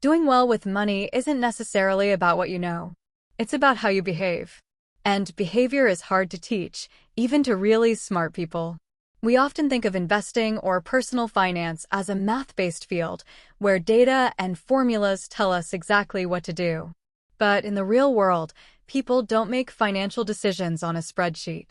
Doing well with money isn't necessarily about what you know. It's about how you behave. And behavior is hard to teach, even to really smart people. We often think of investing or personal finance as a math-based field, where data and formulas tell us exactly what to do. But in the real world, people don't make financial decisions on a spreadsheet.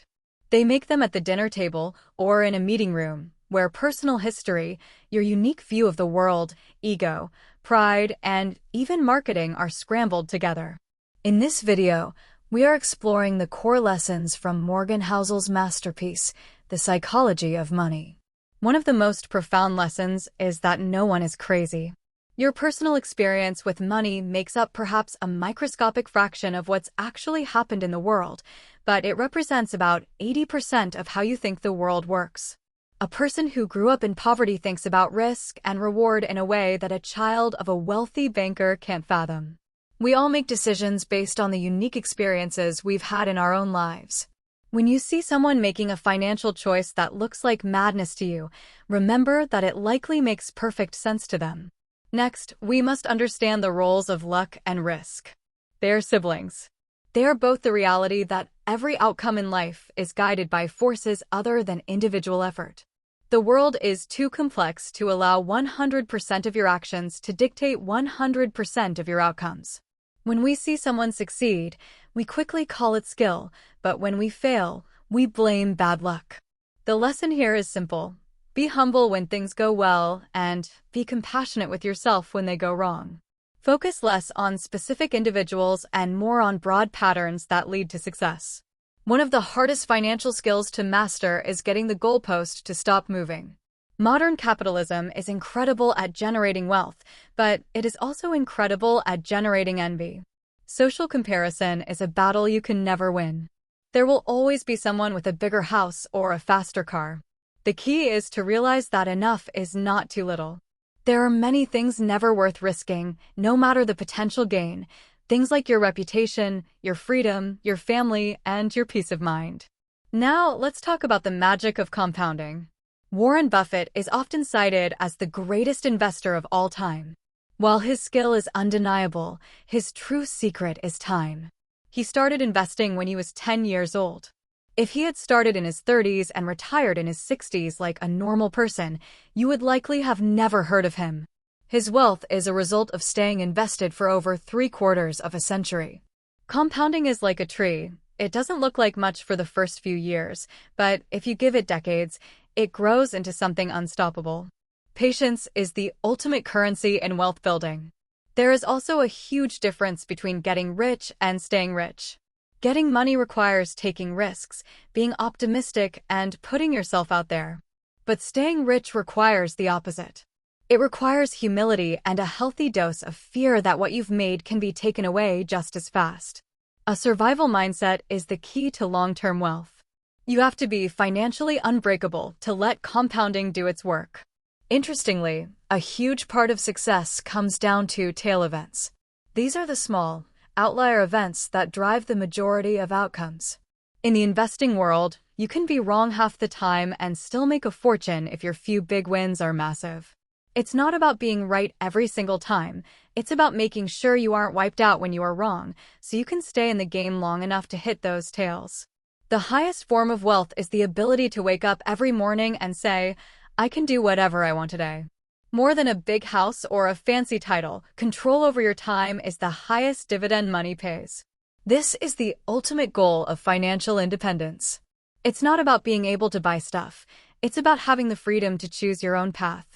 They make them at the dinner table or in a meeting room, where personal history, your unique view of the world, ego, pride, and even marketing are scrambled together. In this video, we are exploring the core lessons from Morgan Housel's masterpiece, The Psychology of Money. One of the most profound lessons is that no one is crazy. Your personal experience with money makes up perhaps a microscopic fraction of what's actually happened in the world, but it represents about 80% of how you think the world works. A person who grew up in poverty thinks about risk and reward in a way that a child of a wealthy banker can't fathom. We all make decisions based on the unique experiences we've had in our own lives. When you see someone making a financial choice that looks like madness to you, remember that it likely makes perfect sense to them. Next, we must understand the roles of luck and risk. They are siblings. They are both the reality that every outcome in life is guided by forces other than individual effort. The world is too complex to allow 100% of your actions to dictate 100% of your outcomes. When we see someone succeed, we quickly call it skill, but when we fail, we blame bad luck. The lesson here is simple. Be humble when things go well, and be compassionate with yourself when they go wrong. Focus less on specific individuals and more on broad patterns that lead to success. One of the hardest financial skills to master is getting the goalpost to stop moving. Modern capitalism is incredible at generating wealth, but it is also incredible at generating envy. Social comparison is a battle you can never win. There will always be someone with a bigger house or a faster car. The key is to realize that enough is not too little. There are many things never worth risking, no matter the potential gain. Things like your reputation, your freedom, your family, and your peace of mind. Now, let's talk about the magic of compounding. Warren Buffett is often cited as the greatest investor of all time. While his skill is undeniable, his true secret is time. He started investing when he was 10 years old. If he had started in his 30s and retired in his 60s like a normal person, you would likely have never heard of him. His wealth is a result of staying invested for over 3/4 of a century. Compounding is like a tree. It doesn't look like much for the first few years, but if you give it decades, it grows into something unstoppable. Patience is the ultimate currency in wealth building. There is also a huge difference between getting rich and staying rich. Getting money requires taking risks, being optimistic, and putting yourself out there. But staying rich requires the opposite. It requires humility and a healthy dose of fear that what you've made can be taken away just as fast. A survival mindset is the key to long-term wealth. You have to be financially unbreakable to let compounding do its work. Interestingly, a huge part of success comes down to tail events. These are the small, outlier events that drive the majority of outcomes. In the investing world, you can be wrong half the time and still make a fortune if your few big wins are massive. It's not about being right every single time. It's about making sure you aren't wiped out when you are wrong, so you can stay in the game long enough to hit those tails. The highest form of wealth is the ability to wake up every morning and say, I can do whatever I want today. More than a big house or a fancy title, control over your time is the highest dividend money pays. This is the ultimate goal of financial independence. It's not about being able to buy stuff. It's about having the freedom to choose your own path.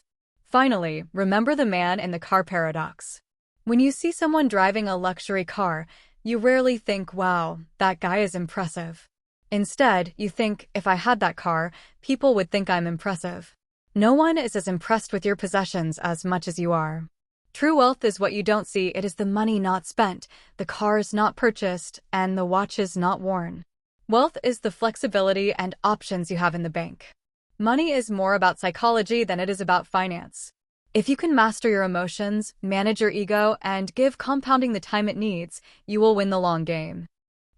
Finally, remember the man in the car paradox. When you see someone driving a luxury car, you rarely think, wow, that guy is impressive. Instead, you think, if I had that car, people would think I'm impressive. No one is as impressed with your possessions as much as you are. True wealth is what you don't see. It is the money not spent, the cars not purchased, and the watches not worn. Wealth is the flexibility and options you have in the bank. Money is more about psychology than it is about finance. If you can master your emotions, manage your ego, and give compounding the time it needs, you will win the long game.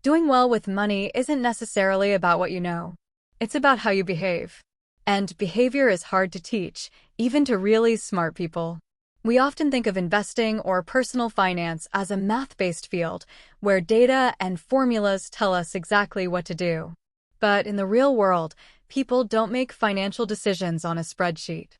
Doing well with money isn't necessarily about what you know. It's about how you behave. And behavior is hard to teach, even to really smart people. We often think of investing or personal finance as a math-based field where data and formulas tell us exactly what to do. But in the real world, people don't make financial decisions on a spreadsheet.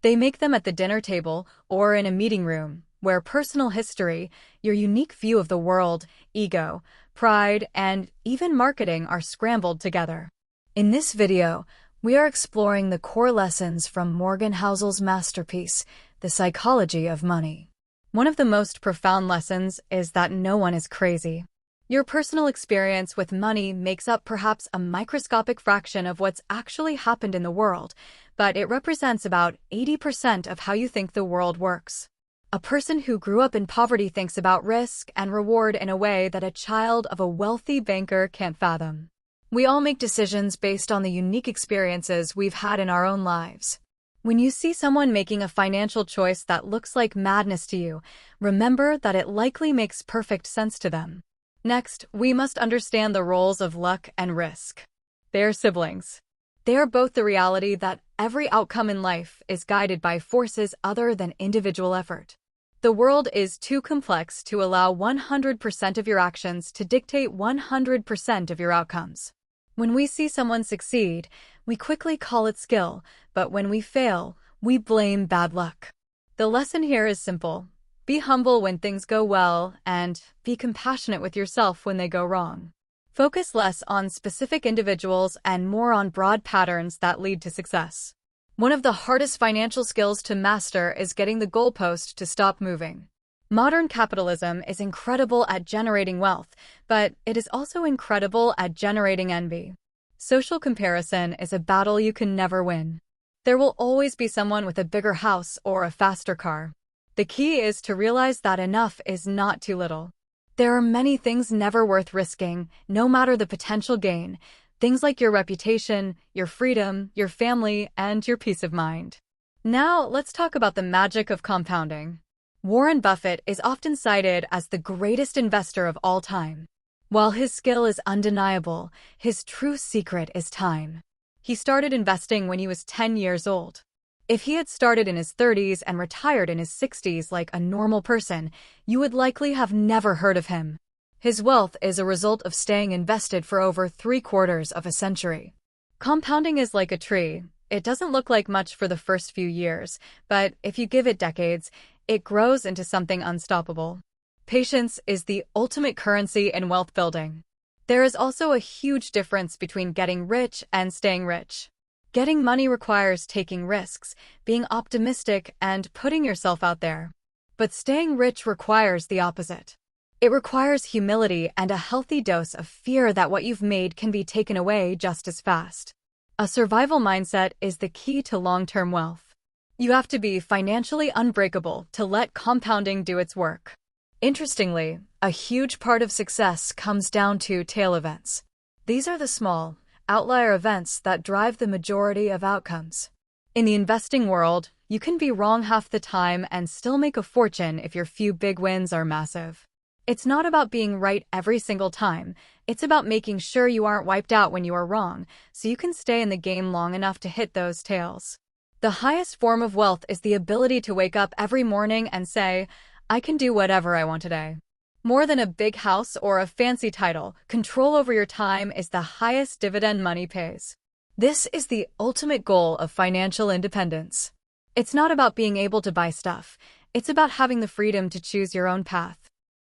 They make them at the dinner table or in a meeting room, where personal history, your unique view of the world, ego, pride, and even marketing are scrambled together. In this video, we are exploring the core lessons from Morgan Housel's masterpiece, The Psychology of Money. One of the most profound lessons is that no one is crazy. Your personal experience with money makes up perhaps a microscopic fraction of what's actually happened in the world, but it represents about 80% of how you think the world works. A person who grew up in poverty thinks about risk and reward in a way that a child of a wealthy banker can't fathom. We all make decisions based on the unique experiences we've had in our own lives. When you see someone making a financial choice that looks like madness to you, remember that it likely makes perfect sense to them. Next, we must understand the roles of luck and risk. They're siblings. They are both the reality that every outcome in life is guided by forces other than individual effort. The world is too complex to allow 100% of your actions to dictate 100% of your outcomes. When we see someone succeed, we quickly call it skill, but when we fail, we blame bad luck. The lesson here is simple. Be humble when things go well, and be compassionate with yourself when they go wrong. Focus less on specific individuals and more on broad patterns that lead to success. One of the hardest financial skills to master is getting the goalpost to stop moving. Modern capitalism is incredible at generating wealth, but it is also incredible at generating envy. Social comparison is a battle you can never win. There will always be someone with a bigger house or a faster car. The key is to realize that enough is not too little. There are many things never worth risking, no matter the potential gain. Things like your reputation, your freedom, your family, and your peace of mind. Now, let's talk about the magic of compounding. Warren Buffett is often cited as the greatest investor of all time. While his skill is undeniable, his true secret is time. He started investing when he was 10 years old. If he had started in his 30s and retired in his 60s like a normal person, you would likely have never heard of him. His wealth is a result of staying invested for over 3/4 of a century. Compounding is like a tree. It doesn't look like much for the first few years, but if you give it decades, it grows into something unstoppable. Patience is the ultimate currency in wealth building. There is also a huge difference between getting rich and staying rich. Getting money requires taking risks, being optimistic, and putting yourself out there. But staying rich requires the opposite. It requires humility and a healthy dose of fear that what you've made can be taken away just as fast. A survival mindset is the key to long-term wealth. You have to be financially unbreakable to let compounding do its work. Interestingly, a huge part of success comes down to tail events. These are the small, outlier events that drive the majority of outcomes. In the investing world, you can be wrong half the time and still make a fortune if your few big wins are massive. It's not about being right every single time. It's about making sure you aren't wiped out when you are wrong, so you can stay in the game long enough to hit those tails. The highest form of wealth is the ability to wake up every morning and say, I can do whatever I want today. More than a big house or a fancy title, control over your time is the highest dividend money pays. This is the ultimate goal of financial independence. It's not about being able to buy stuff. It's about having the freedom to choose your own path.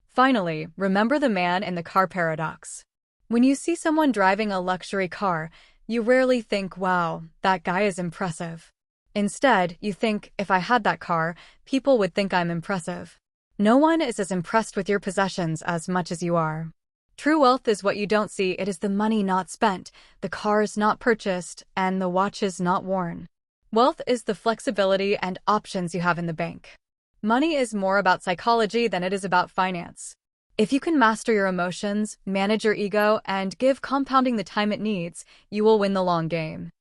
Finally, remember the man in the car paradox. When you see someone driving a luxury car, you rarely think, wow, that guy is impressive. Instead, you think, if I had that car, people would think I'm impressive. No one is as impressed with your possessions as much as you are. True wealth is what you don't see. It is the money not spent, the cars not purchased, and the watches not worn. Wealth is the flexibility and options you have in the bank. Money is more about psychology than it is about finance. If you can master your emotions, manage your ego, and give compounding the time it needs, you will win the long game.